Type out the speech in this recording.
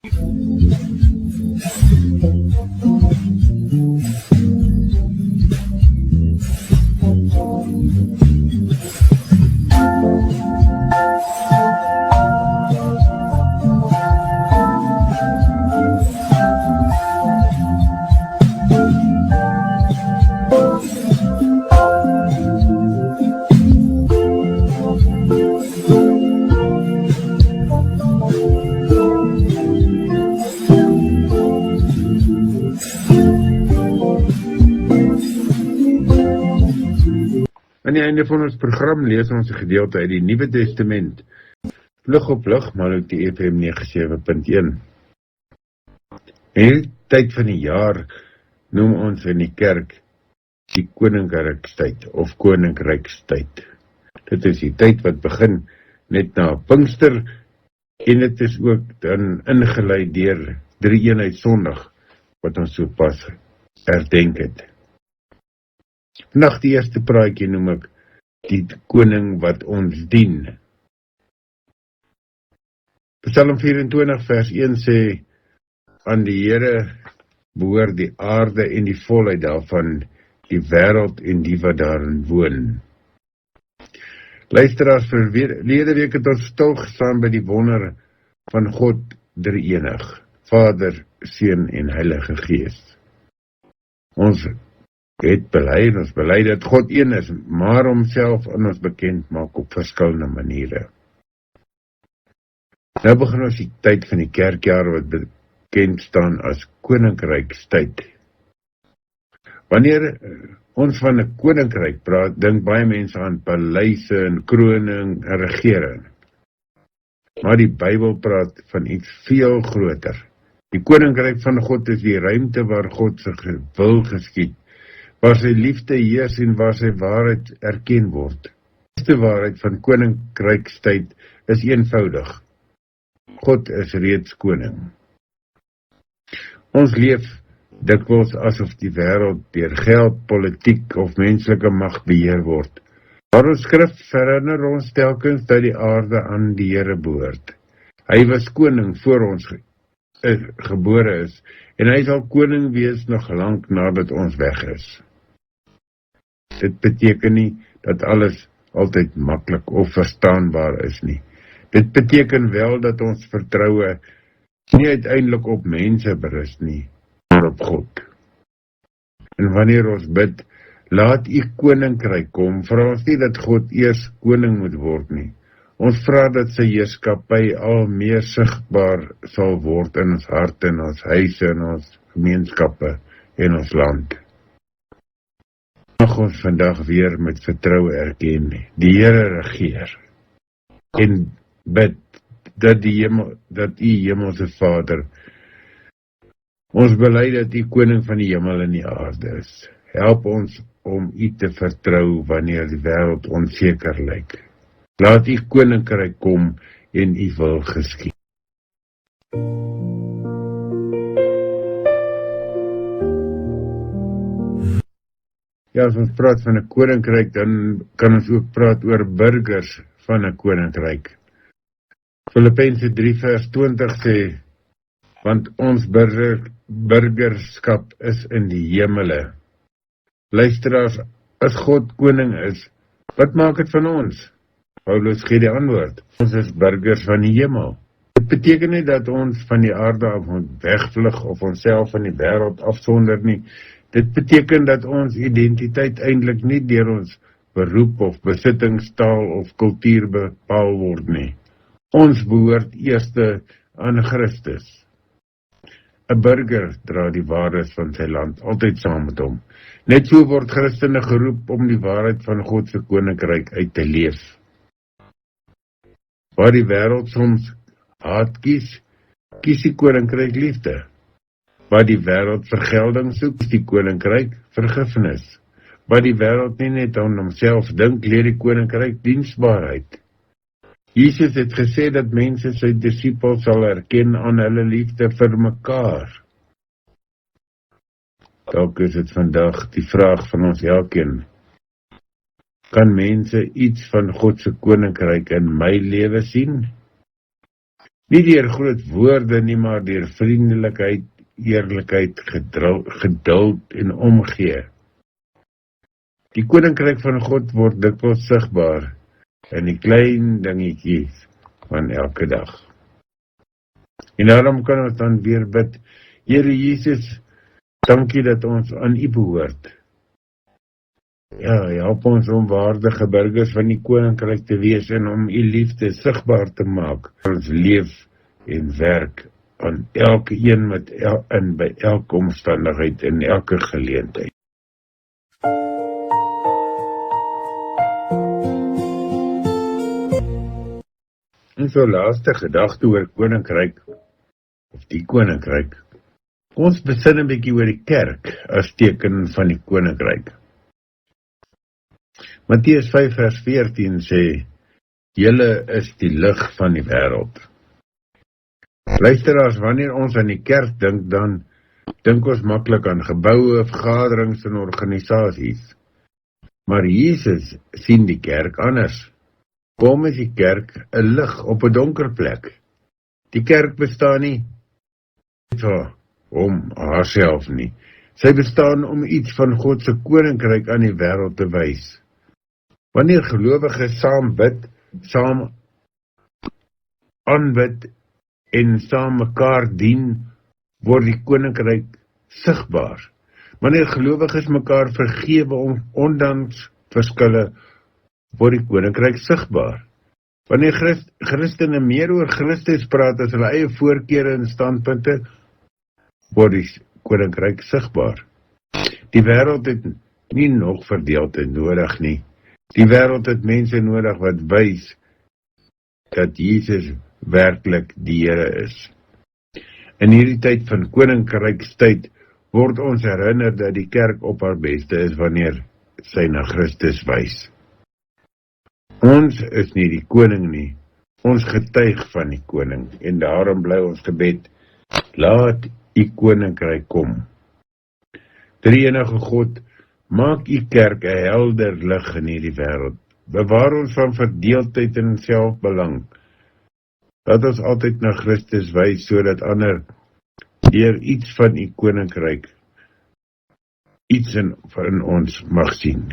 Aan die einde van ons program lees ons 'n gedeelte uit die Nuwe Testament. Lig op lig, Maloti FM 97.1. In hierdie tyd van die jaar noem ons in die kerk die koninkrykstyd of koninkrykstyd. Dit is die tyd wat begin net na Pinkster en dit is ook dan ingelei deur Drie-eenheid Sondag wat ons sopas herdenk het. Vandag die eerste praatjie noem ek die koning wat ons dien. Psalm 24 vers 1 sê, aan die Here behoort die aarde en die volheid daarvan, die wêreld en die wat daarin woon. Luisteraars, verlede week het ons stil gestaan by die wonder van God drie-enig, Vader, Seun en Heilige Gees. Ons het bely dat God een is, maar homself aan ons bekend maak op verskillende maniere. Nou begin ons die tyd van die kerkjaar wat bekend staan as koninkrykstyd. Wanneer ons van 'n koninkryk praat, dink baie mense aan paleise en kroning en regering. Maar die Bybel praat van iets veel groter. Die koninkryk van God is die ruimte waar God se wil geskied, waar sy liefde heers en waar sy waarheid erken word. Die eerste waarheid van koninkrykstyd is eenvoudig. God is reeds koning. Ons leef dikwels asof die wêreld deur geld, politiek of menslike mag beheer word. Maar ons skrif herinner ons telkens dat die aarde aan die Here behoort. Hy was koning voor ons gebore is en hy sal koning wees nog lank nadat ons weg is. Dit beteken nie dat alles altyd maklik of verstaanbaar is nie. Dit beteken wel dat ons vertroue nie uiteindelik op mense berus nie, maar op God. En wanneer ons bid, laat u koninkryk kom, vra ons nie dat God eers koning moet word nie. Ons vra dat sy heerskappy al meer sigbaar sal word in ons harte, in ons huise, in ons gemeenskappe en ons land. Mag ons vandag weer met vertroue erken, die Here regeer, en bid dat u hemelse Vader, ons bely dat u koning van die hemel en die aarde is. Help ons om u te vertrou wanneer die wêreld onseker lyk. Laat u koninkryk kom en u wil geskied. Ja, as ons praat van 'n koninkryk, dan kan ons ook praat oor burgers van 'n koninkryk. Filippense 3 vers 20 sê, want ons burgerskap is in die hemele. Luisteraars, as God koning is, wat maak dit van ons? Paulus gee die antwoord, ons is burgers van die hemel. Dit beteken nie dat ons van die aarde af moet wegvlug of onsself van die wêreld afsonder nie. Dit beteken dat ons identiteit eintlik nie deur ons beroep of besittingstaal of kultuur bepaal word nie. Ons behoort eerste aan Christus. 'n burger dra die waardes van sy land altyd saam met hom. Net so word Christene geroep om die waarheid van God se koninkryk uit te leef. Waar die wêreld soms haat kies die koninkryk liefde. Waar die wêreld vergelding soek, kies die koninkryk vergifnis. Waar die wêreld nie net aan homself dink, leer die koninkryk diensbaarheid. Jesus het gesê dat mense sy disippels sal erken aan hulle liefde vir mekaar. Dalk is dit vandag die vraag van ons elkeen. Kan mense iets van God se koninkryk in my lewe sien? Nie deur groot woorde nie, maar deur vriendelikheid, eerlikheid, geduld en omgee. Die koninkryk van God word dikwels sigbaar in die klein dingetjies van elke dag. En daarom kan ons dan weer bid, Here Jesus, dankie dat ons aan U behoort. Ja, help ons om waardige burgers van die koninkryk te wees en om U liefde sigbaar te maak. Ons leef en werk aan elke een by elke omstandigheid en elke geleentheid. En so laaste gedagte oor koninkryk, of die koninkryk. Ons besin 'n bietjie oor die kerk as teken van die koninkryk. Matteus 5 vers 14 sê, julle is die lig van die wêreld. Luisteraars, wanneer ons aan die kerk dink, dan dink ons maklik aan geboue, vergaderings en organisasies. Maar Jesus sien die kerk anders. Kom is die kerk 'n lig op 'n donker plek. Die kerk bestaan nie om haarself nie. Sy bestaan om iets van God se koninkryk aan die wêreld te wys. Wanneer gelowiges saam bid, saam aanbid en saam mekaar dien, word die koninkryk sigbaar. Wanneer gelowiges mekaar vergewe ondanks verskille, word die koninkryk sigbaar. Wanneer Christene meer oor Christus praat as hulle eie voorkeure en standpunte, word die koninkryk sigbaar. Die wêreld het nie nog verdeeldheid nodig nie. Die wêreld het mense nodig wat wys dat Jesus werklik die Here is. In hierdie tyd van koninkrykstyd word ons herinner dat die kerk op haar beste is wanneer sy na Christus wys. Ons is nie die koning nie, ons getuig van die koning, en daarom bly ons gebed, laat U koninkryk kom. Drie-enige God, maak U kerk 'n helder lig in hierdie wêreld. Bewaar ons van verdeeldheid en selfbelang. Laat ons altyd na Christus wys, sodat ander deur iets van U koninkryk iets in ons mag sien.